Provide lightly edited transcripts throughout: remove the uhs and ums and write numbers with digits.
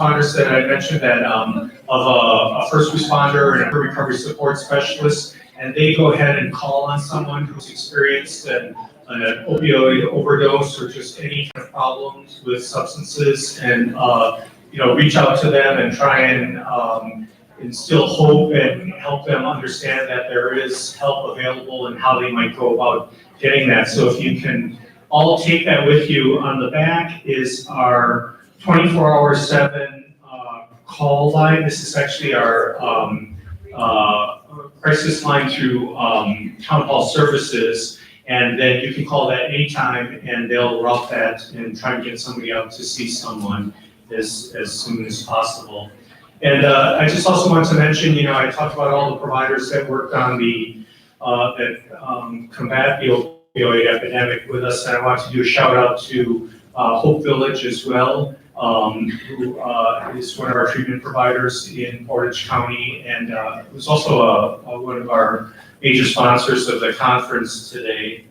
responders that I mentioned that of a first responder and a recovery support specialist, and they go ahead and call on someone who's experienced an opioid overdose or just any kind of problems with substances, and reach out to them and try and instill hope and help them understand that there is help available and how they might go about getting that. So if you can all take that with you, on the back is our 24/7 call line. This is actually our crisis line through town hall services. And then you can call that anytime and they'll route that and try to get somebody out to see someone as soon as possible. And I just also want to mention, I talked about all the providers that worked on that combat the opioid epidemic with us. And I want to do a shout out to Hope Village as well, who is one of our treatment providers in Portage County, and it was also one of our major sponsors of the conference today.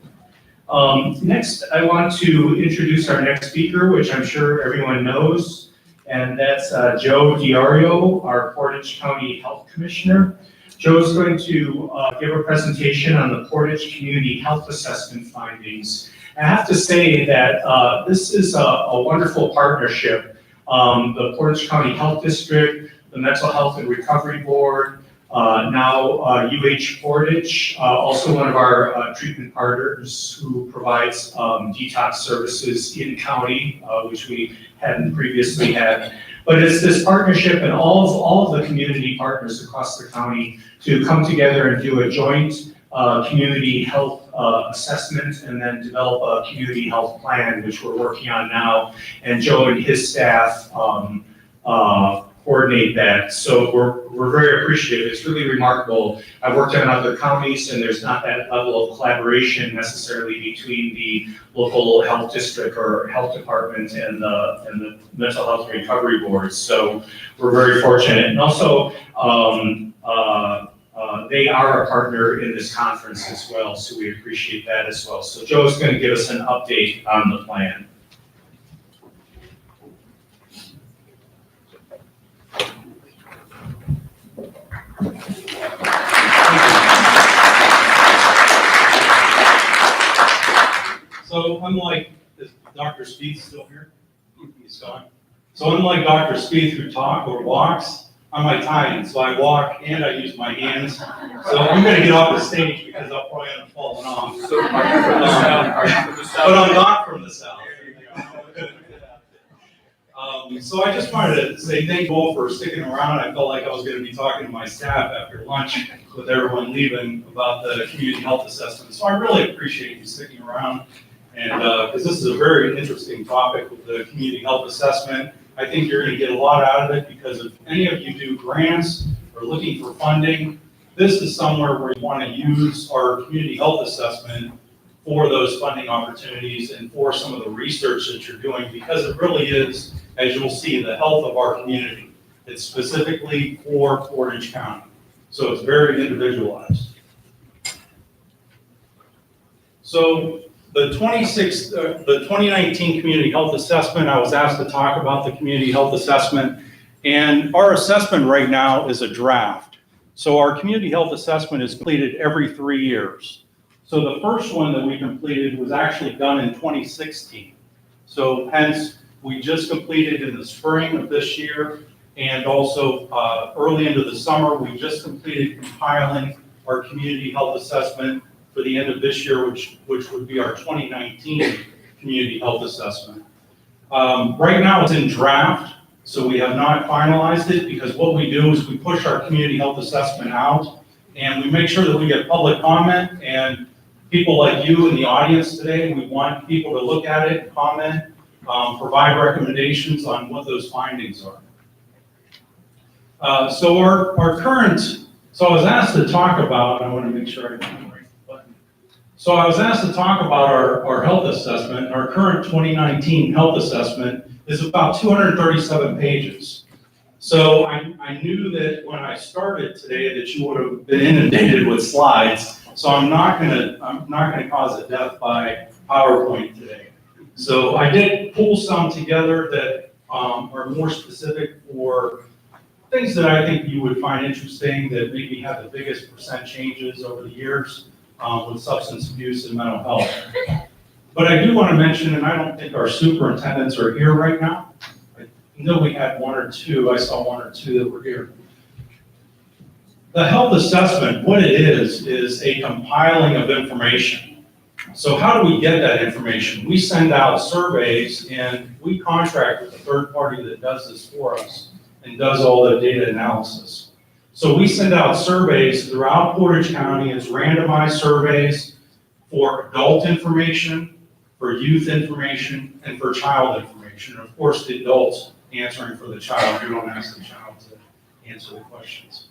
Next, I want to introduce our next speaker, which I'm sure everyone knows, and that's Joe Diorio, our Portage County Health Commissioner. Joe is going to give a presentation on the Portage Community Health Assessment findings. I have to say that this is a wonderful partnership. The Portage County Health District, the Mental Health and Recovery Board, now UH Portage, also one of our treatment partners who provides detox services in county, which we hadn't previously had. But it's this partnership and all of the community partners across the county to come together and do a joint community health assessment and then develop a community health plan, which we're working on now. And Joe and his staff coordinate that. So we're very appreciative. It's really remarkable. I've worked in other counties and there's not that level of collaboration necessarily between the local health district or health department and the mental health and recovery boards. So we're very fortunate. And also, they are a partner in this conference as well, so we appreciate that as well. So Joe is going to give us an update on the plan. So unlike, is Dr. Spieth still here? He's gone. So unlike Dr. Spieth who talks or walks, I'm Italian, so I walk and I use my hands. So I'm going to get off the stage because I'll probably end up falling off. So are you from the South? But I'm not from the South. So I just wanted to say thank you all for sticking around. I felt like I was going to be talking to my staff after lunch with everyone leaving about the community health assessment. So I really appreciate you sticking around, and because this is a very interesting topic with the community health assessment. I think you're going to get a lot out of it because if any of you do grants or looking for funding, this is somewhere where you want to use our community health assessment for those funding opportunities and for some of the research that you're doing, because it really is, as you'll see, the health of our community. It's specifically for Portage County. So it's very individualized. So the 2019 Community Health Assessment, I was asked to talk about the Community Health Assessment, and our assessment right now is a draft. So our Community Health Assessment is completed every 3 years. So the first one that we completed was actually done in 2016. So hence, we just completed in the spring of this year, and also early into the summer, we just completed compiling our Community Health Assessment for the end of this year, which would be our 2019 Community Health Assessment. Right now it's in draft, so we have not finalized it, because what we do is we push our Community Health Assessment out, and we make sure that we get public comment, and people like you in the audience today, we want people to look at it, comment, provide recommendations on what those findings are. So our current, so I was asked to talk about, I want to make sure I have the right button. So I was asked to talk about our health assessment. Our current 2019 health assessment is about 237 pages. So I knew that when I started today that you would have been inundated with slides. So I'm not gonna cause a death by PowerPoint today. So I did pull some together that are more specific for things that I think you would find interesting that maybe have the biggest percent changes over the years with substance abuse and mental health. But I do want to mention, and I don't think our superintendents are here right now. I know we had one or two, I saw one or two that were here. The health assessment, what it is a compiling of information. So how do we get that information? We send out surveys and we contract with a third party that does this for us and does all the data analysis. So we send out surveys throughout Portage County. It's randomized surveys for adult information, for youth information, and for child information. And of course, the adults answering for the child. You don't ask the child to answer the questions.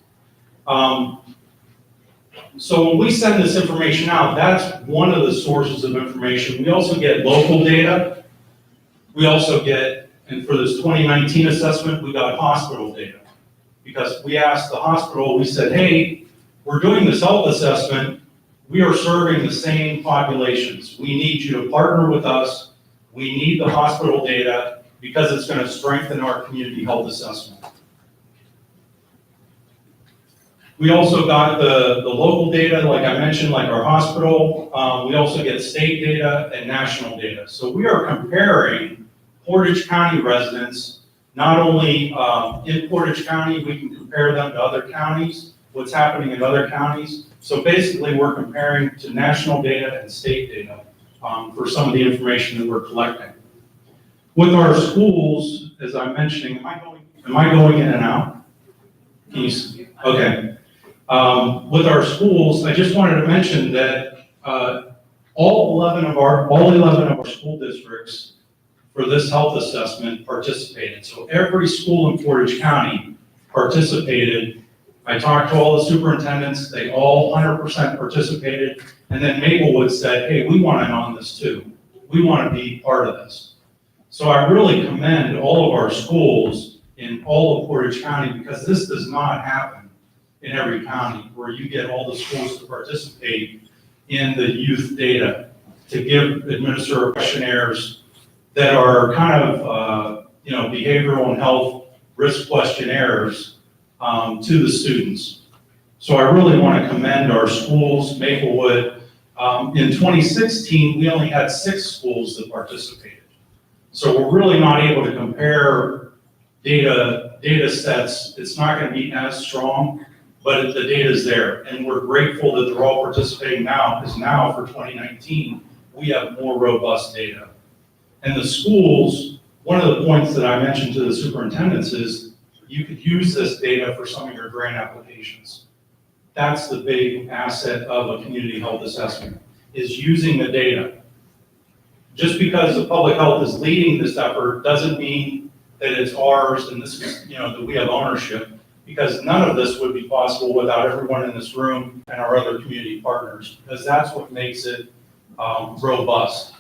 So when we send this information out, that's one of the sources of information. We also get local data. We also get, and for this 2019 assessment, we got hospital data. Because we asked the hospital, we said, hey, we're doing this health assessment. We are serving the same populations. We need you to partner with us. We need the hospital data because it's going to strengthen our community health assessment. We also got the local data, like I mentioned, like our hospital. We also get state data and national data. So we are comparing Portage County residents, not only in Portage County, we can compare them to other counties, what's happening in other counties. So basically, we're comparing to national data and state data for some of the information that we're collecting. With our schools, as I'm mentioning, am I going in and out? Can you see? Okay. With our schools, I just wanted to mention that all 11 of our school districts for this health assessment participated. So every school in Portage County participated. I talked to all the superintendents, they all 100% participated, and then Maplewood said, hey, we want in on this too. We want to be part of this. So I really commend all of our schools in all of Portage County because this does not happen in every county where you get all the schools to participate in the youth data to administer questionnaires that are kind of, behavioral and health risk questionnaires to the students. So I really want to commend our schools, Maplewood. In 2016, we only had 6 schools that participated. So we're really not able to compare data sets. It's not going to be as strong, but the data is there. And we're grateful that they're all participating now, because now for 2019, we have more robust data. And the schools, one of the points that I mentioned to the superintendents is you could use this data for some of your grant applications. That's the big asset of a community health assessment, is using the data. Just because the public health is leading this effort doesn't mean that it's ours and this is, that we have ownership, because none of this would be possible without everyone in this room and our other community partners, because that's what makes it robust.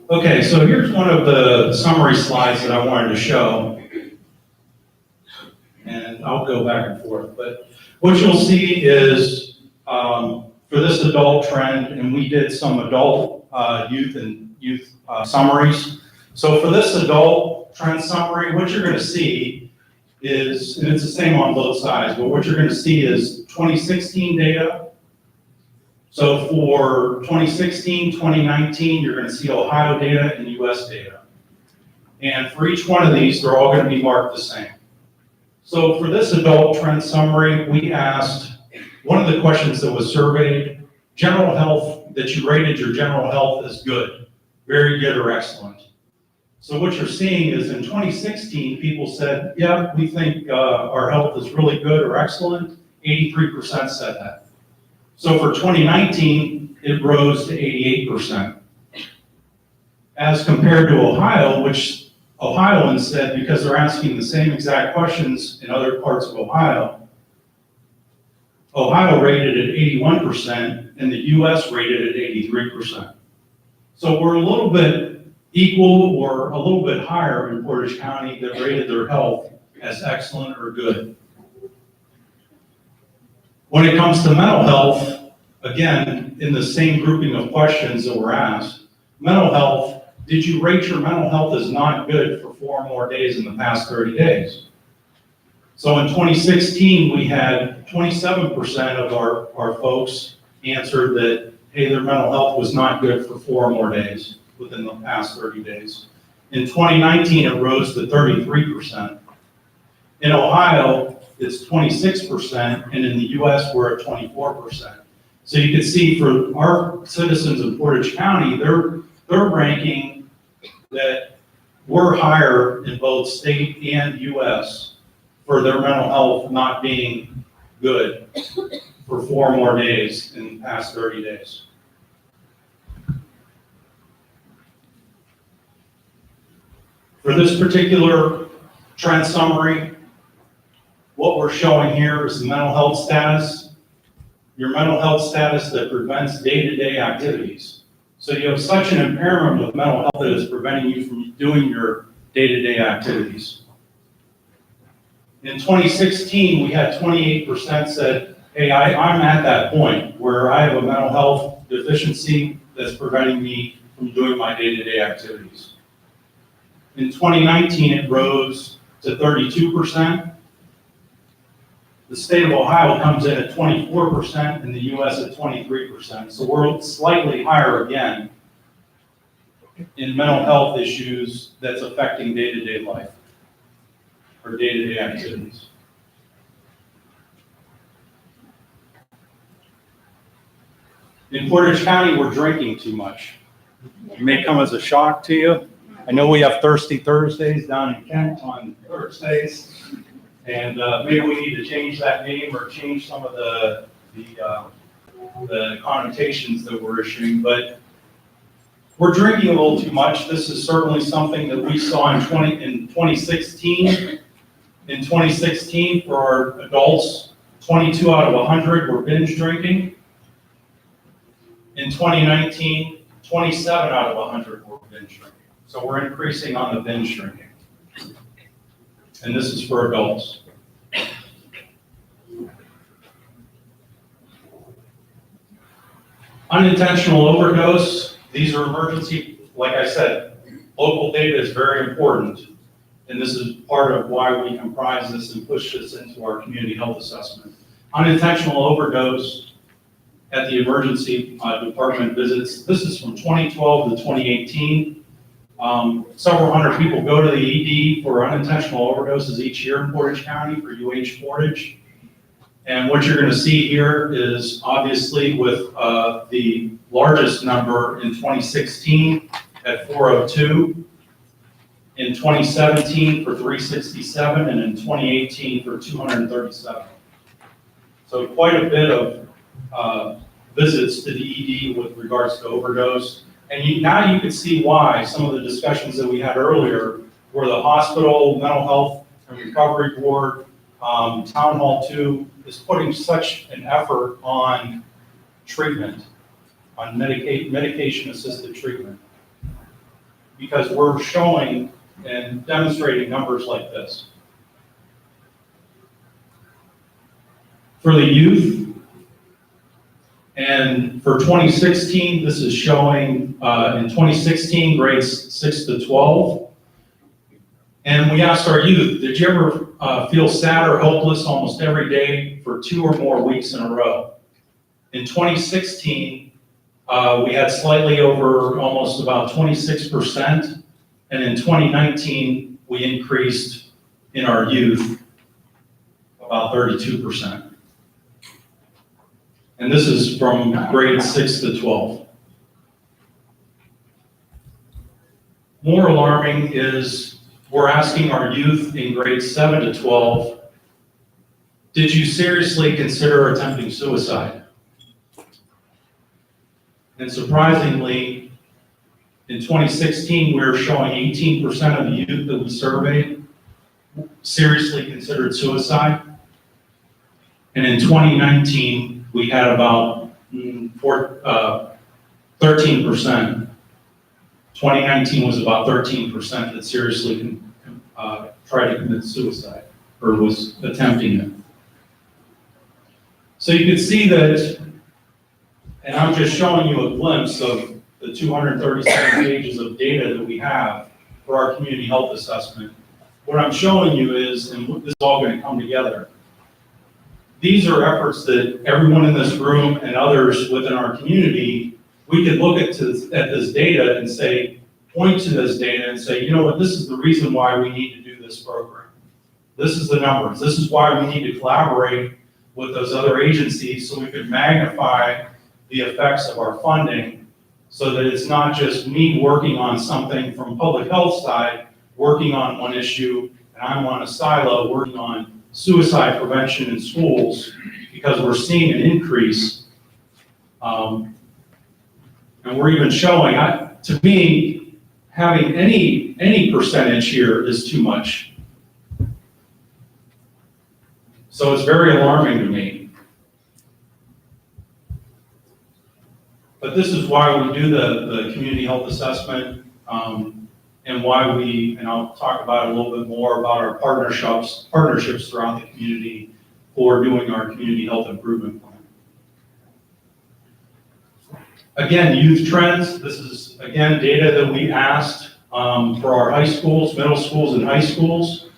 Okay, so here's one of the summary slides that I wanted to show. And I'll go back and forth, but what you'll see is for this adult trend, and we did some adult youth summaries. So for this adult trend summary, what you're going to see is, and it's the same on both sides, but what you're going to see is 2016 data. So for 2016, 2019, you're going to see Ohio data and US data. And for each one of these, they're all going to be marked the same. So for this adult trend summary, we asked, one of the questions that was surveyed, general health, that you rated your general health as good, very good or excellent. So what you're seeing is in 2016, people said, yeah, we think our health is really good or excellent. 83% said that. So for 2019, it rose to 88%. As compared to Ohio, which Ohioans said, because they're asking the same exact questions in other parts of Ohio, Ohio rated at 81% and the US rated at 83%. So we're a little bit equal or a little bit higher in Portage County that rated their health as excellent or good. When it comes to mental health, again, in the same grouping of questions that were asked, mental health, did you rate your mental health as not good for 4 more days in the past 30 days? So in 2016, we had 27% of our folks answered that, hey, their mental health was not good for 4 more days within the past 30 days. In 2019, it rose to 33%. In Ohio, it's 26%, and in the US, we're at 24%. So you can see for our citizens in Portage County, they're ranking that we're higher in both state and US for their mental health not being good for 4 more days in the past 30 days. For this particular trend summary, what we're showing here is the mental health status, your mental health status that prevents day-to-day activities. So you have such an impairment with mental health that is preventing you from doing your day-to-day activities. In 2016, we had 28% said, hey, I'm at that point where I have a mental health deficiency that's preventing me from doing my day-to-day activities. In 2019, it rose to 32%. The state of Ohio comes in at 24% and the US at 23%. So we're slightly higher again in mental health issues that's affecting day-to-day life or day-to-day activities. In Portage County, we're drinking too much. It may come as a shock to you. I know we have Thirsty Thursdays down in Kent on Thursdays. And maybe we need to change that name or change some of the connotations that we're issuing, but we're drinking a little too much. This is certainly something that we saw in 2016. In 2016, for our adults, 22 out of 100 were binge drinking. In 2019, 27 out of 100 were binge drinking. So we're increasing on the binge drinking. And this is for adults. Unintentional overdose, these are emergency, like I said, local data is very important. And this is part of why we comprise this and push this into our community health assessment. Unintentional overdose at the emergency department visits, this is from 2012 to 2018. Several hundred people go to the ED for unintentional overdoses each year in Portage County for UH Portage. And what you're going to see here is obviously with the largest number in 2016 at 402, in 2017 for 367, and in 2018 for 237. So quite a bit of visits to the ED with regards to overdose. And now you can see why some of the discussions that we had earlier where the hospital, mental health and recovery board, town hall 2 is putting such an effort on treatment, on medication assisted treatment. Because we're showing and demonstrating numbers like this. For the youth, and for 2016, this is showing in 2016 grades 6 to 12. And we asked our youth, did you ever feel sad or hopeless almost every day for 2 or more weeks in a row? In 2016, we had slightly over almost about 26%. And in 2019, we increased in our youth about 32%. And this is from grades 6 to 12. More alarming is we're asking our youth in grades 7 to 12, did you seriously consider attempting suicide? And surprisingly, in 2016, we were showing 18% of the youth that we surveyed seriously considered suicide. And in 2019, we had about 13%. 2019 was about 13% that seriously tried to commit suicide or was attempting it. So you can see that, and I'm just showing you a glimpse of the 237 pages of data that we have for our community health assessment. What I'm showing you is, and this is all going to come together, these are efforts that everyone in this room and others within our community, we could look at this data and say, point to this data and say, you know what, this is the reason why we need to do this program. This is the numbers. This is why we need to collaborate with those other agencies so we could magnify the effects of our funding so that it's not just me working on something from public health side, working on one issue, and I'm on a silo working on suicide prevention in schools because we're seeing an increase. And we're even showing, to me, having any percentage here is too much. So it's very alarming to me. But this is why we do the community health assessment, and why and I'll talk about it a little bit more about our partnerships throughout the community for doing our community health improvement plan. Again, youth trends. This is, again, data that we asked for our high schools, middle schools, and high schools.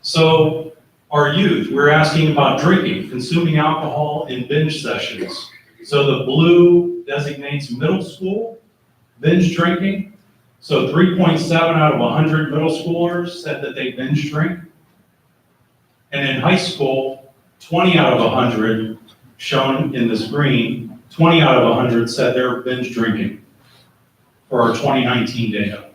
So our youth, we're asking about drinking, consuming alcohol in binge sessions. So the blue designates middle school, binge drinking. So 3.7 out of 100 middle schoolers said that they binge drink. And in high school, 20 out of 100, shown in this green, 20 out of 100 said they're binge drinking for our 2019 data.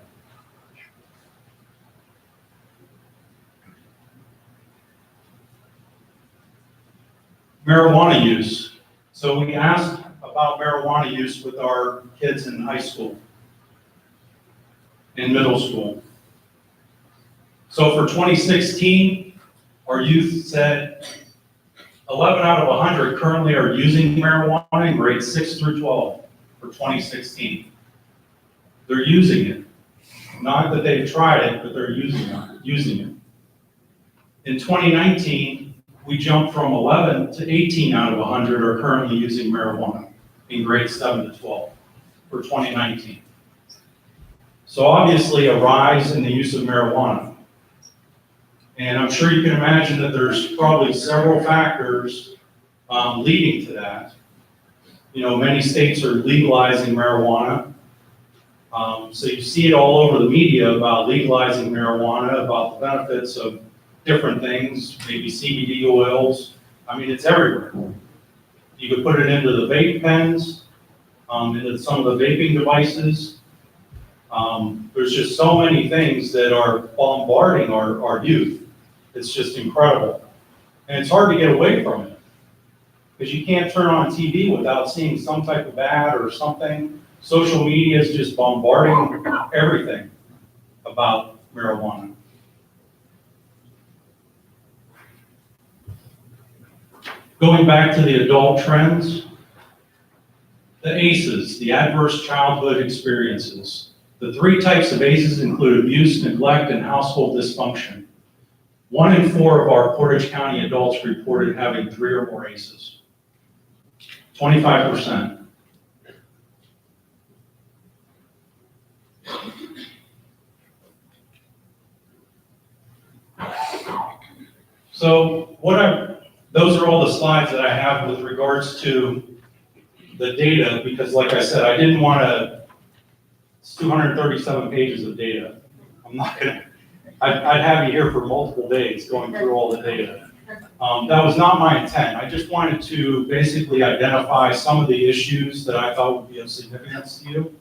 Marijuana use. So we asked about marijuana use with our kids in high school, in middle school. So for 2016, our youth said 11 out of 100 currently are using marijuana in grades 6 through 12 for 2016. They're using it. Not that they've tried it, but they're using it. In 2019, we jumped from 11 to 18 out of 100 are currently using marijuana in grades 7 to 12 for 2019. So obviously a rise in the use of marijuana. And I'm sure you can imagine that there's probably several factors leading to that. You know, many states are legalizing marijuana. So you see it all over the media about legalizing marijuana, about the benefits of different things, maybe CBD oils. I mean, it's everywhere. You could put it into the vape pens, into some of the vaping devices. There's just so many things that are bombarding our youth. It's just incredible. And it's hard to get away from it because you can't turn on TV without seeing some type of ad or something. Social media is just bombarding everything about marijuana. Going back to the adult trends, the ACEs, the adverse childhood experiences. The 3 types of ACEs include abuse, neglect, and household dysfunction. 1 in 4 of our Portage County adults reported having 3 or more ACEs. 25%. So those are all the slides that I have with regards to the data, because like I said, I didn't want to, it's 237 pages of data. I'm not gonna, I'd have you here for multiple days going through all the data. That was not my intent. I just wanted to basically identify some of the issues that I thought would be of significance to you.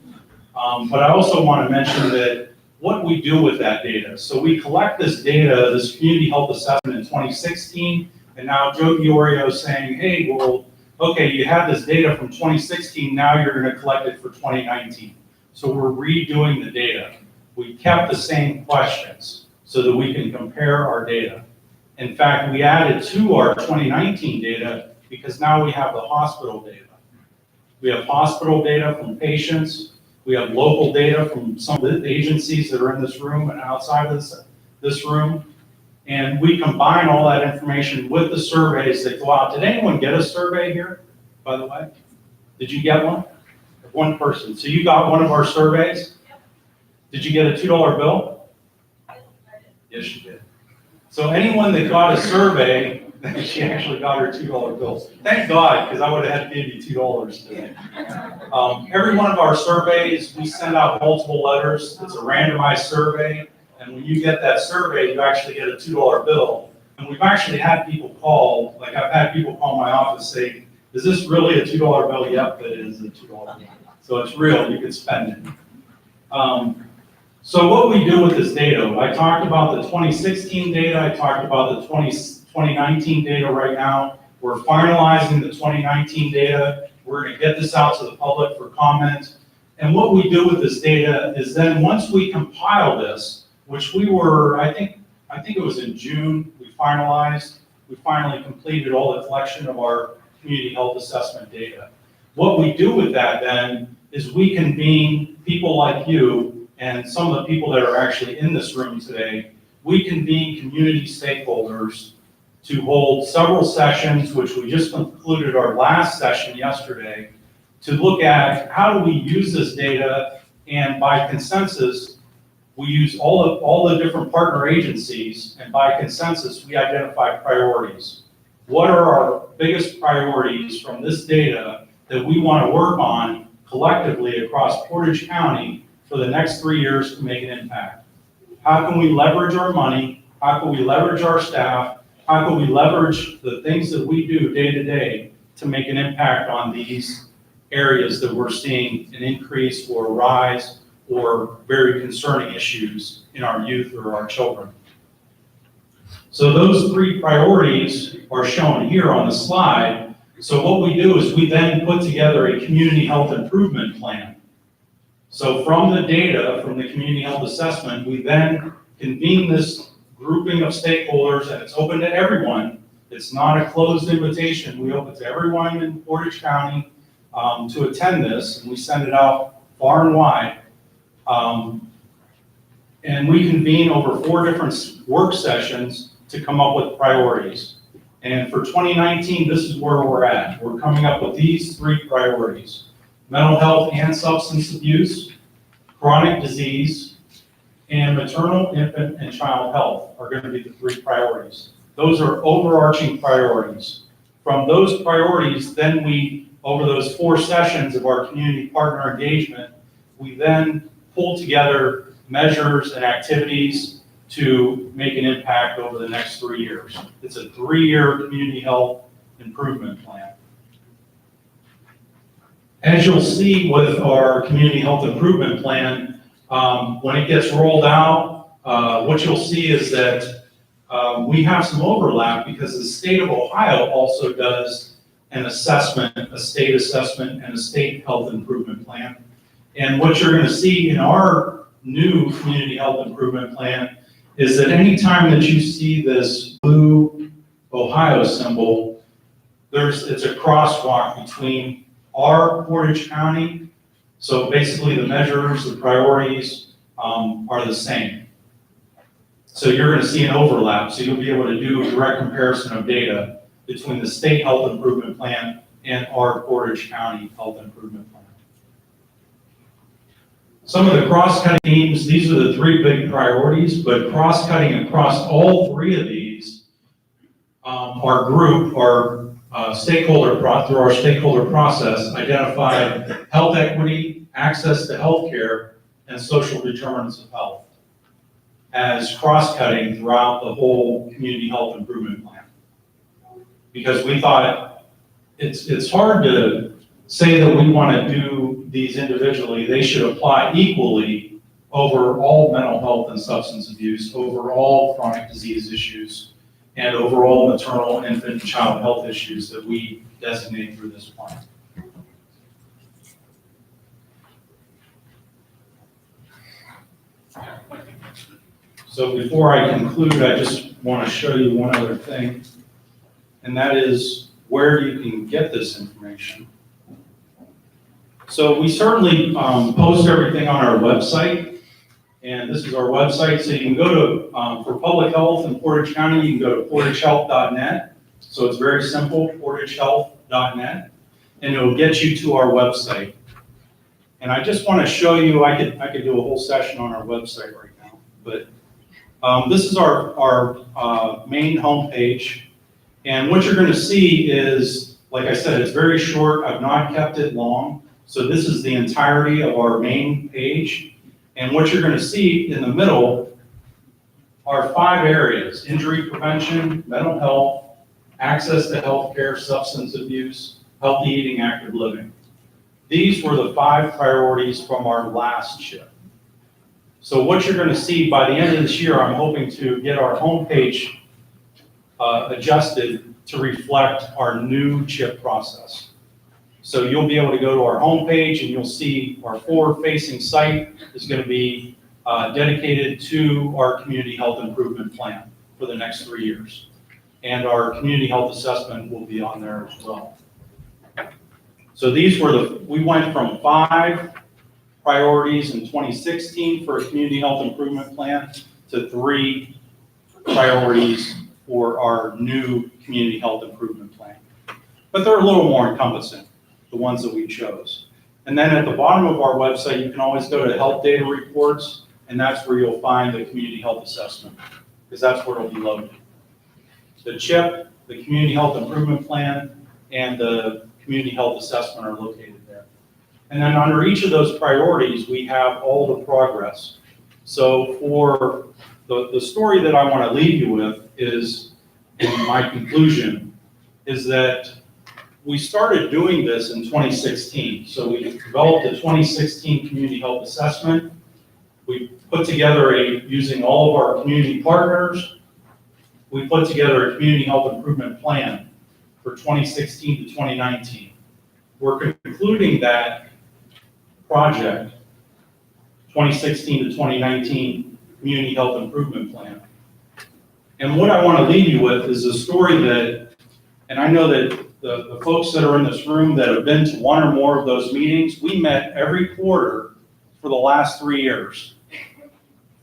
But I also want to mention that what we do with that data. So we collect this data, this community health assessment in 2016, and now Joe Diorio is saying, hey, well, okay, you have this data from 2016, now you're going to collect it for 2019. So we're redoing the data. We kept the same questions so that we can compare our data. In fact, we added to our 2019 data because now we have the hospital data. We have hospital data from patients. We have local data from some of the agencies that are in this room and outside of this room. And we combine all that information with the surveys that go out. Did anyone get a survey here, by the way? Did you get one? one person. So you got one of our surveys? Did you get a $2 bill? Yes, you did. So anyone that got a survey, she actually got her $2 bills. Thank God, because I would have had to give you $2 today. Every one of our surveys, we send out multiple letters. It's a randomized survey. And when you get that survey, you actually get a $2 bill. And we've actually had people call, like I've had people call my office say, is this really a $2 bill? Yep, it is a $2 bill. So it's real, you can spend it. So what we do with this data, I talked about the 2016 data, I talked about the 2019 data right now. We're finalizing the 2019 data. We're gonna get this out to the public for comment. And what we do with this data is then once we compile this, which we were, I think it was in June, we finally completed all the collection of our community health assessment data. What we do with that then is we convene people like you and some of the people that are actually in this room today, we convene community stakeholders to hold several sessions, which we just concluded our last session yesterday, to look at how do we use this data, and by consensus, we use all the different partner agencies, and by consensus, we identify priorities. What are our biggest priorities from this data that we want to work on collectively across Portage County for the next 3 years to make an impact? How can we leverage our money? How can we leverage our staff? How can we leverage the things that we do day to day to make an impact on these areas that we're seeing an increase or a rise or very concerning issues in our youth or our children? So those 3 priorities are shown here on the slide. So what we do is we then put together a community health improvement plan. So from the data, from the community health assessment, we then convene this grouping of stakeholders, and it's open to everyone. It's not a closed invitation. We open to everyone in Portage County to attend this, and we send it out far and wide. And we convene over 4 different work sessions to come up with priorities. And for 2019, this is where we're at. We're coming up with these 3 priorities: mental health and substance abuse, chronic disease, and maternal, infant, and child health are going to be the 3 priorities. Those are overarching priorities. From those priorities, then we, over those 4 sessions of our community partner engagement, we then pull together measures and activities to make an impact over the next 3 years. It's a 3-year community health improvement plan. As you'll see with our community health improvement plan, when it gets rolled out, what you'll see is that we have some overlap because the state of Ohio also does an assessment, a state assessment, and a state health improvement plan. And what you're going to see in our new community health improvement plan is that anytime that you see this blue Ohio symbol, it's a crosswalk between our Portage County. So basically the measures, the priorities are the same. So you're going to see an overlap. So you'll be able to do a direct comparison of data between the state health improvement plan and our Portage County health improvement plan. Some of the cross-cutting themes, these are the 3 big priorities, but cross-cutting across all 3 of these, our group, stakeholder, through our stakeholder process, identified health equity, access to health care, and social determinants of health as cross-cutting throughout the whole community health improvement plan. Because we thought it's hard to say that we want to do these individually. They should apply equally over all mental health and substance abuse, over all chronic disease issues, and over all maternal, infant, and child health issues that we designate through this plan. So before I conclude, I just want to show you one other thing, and that is where you can get this information. So we certainly post everything on our website, and this is our website. So you can go to, for public health in Portage County, you can go to portagehealth.net. So it's very simple, portagehealth.net, and it'll get you to our website. And I just want to show you, I could do a whole session on our website right now, but this is our main homepage. And what you're going to see is, like I said, it's very short. I've not kept it long. So this is the entirety of our main page. And what you're going to see in the middle are 5 areas: injury prevention, mental health, access to healthcare, substance abuse, healthy eating, active living. These were the 5 priorities from our last CHIP. So what you're going to see by the end of this year, I'm hoping to get our homepage adjusted to reflect our new CHIP process. So you'll be able to go to our homepage and you'll see our forward-facing site is going to be dedicated to our community health improvement plan for the next 3 years. And our community health assessment will be on there as well. So these were we went from 5 priorities in 2016 for a community health improvement plan to 3 priorities for our new community health improvement plan. But they're a little more encompassing, the ones that we chose. And then at the bottom of our website, you can always go to health data reports, and that's where you'll find the community health assessment, because that's where it'll be loaded. The CHIP, the community health improvement plan, and the community health assessment are located there. And then under each of those priorities, we have all the progress. So for the story that I want to leave you with is, in my conclusion, is that we started doing this in 2016. So we developed a 2016 community health assessment. We put together using all of our community partners, we put together a community health improvement plan for 2016 to 2019. We're concluding that project, 2016 to 2019 community health improvement plan. And what I want to leave you with is a story that, and I know that the folks that are in this room that have been to 1 or more of those meetings, we met every quarter for the last 3 years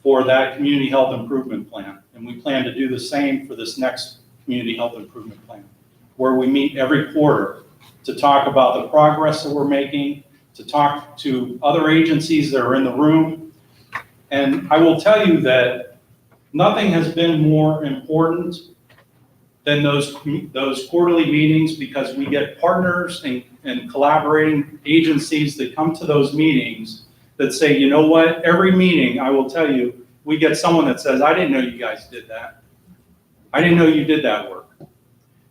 for that community health improvement plan. And we plan to do the same for this next community health improvement plan, where we meet every quarter to talk about the progress that we're making, to talk to other agencies that are in the room. And I will tell you that nothing has been more important than those quarterly meetings, because we get partners and collaborating agencies that come to those meetings that say, you know what, every meeting, I will tell you, we get someone that says, I didn't know you guys did that. I didn't know you did that work.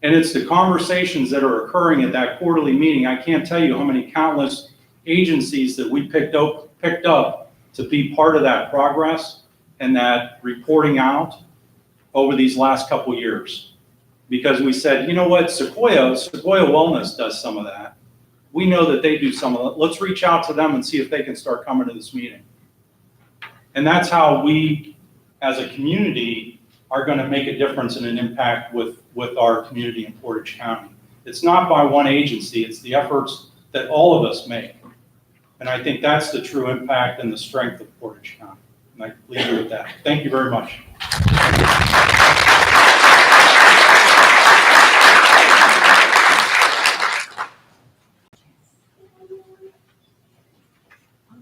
And it's the conversations that are occurring at that quarterly meeting. I can't tell you how many countless agencies that we picked up to be part of that progress and that reporting out over these last couple years. Because we said, you know what, Sequoia Wellness does some of that. We know that they do some of that. Let's reach out to them and see if they can start coming to this meeting. And that's how we, as a community, are going to make a difference and an impact with our community in Portage County. It's not by one agency, it's the efforts that all of us make. And I think that's the true impact and the strength of Portage County. And I leave you with that. Thank you very much.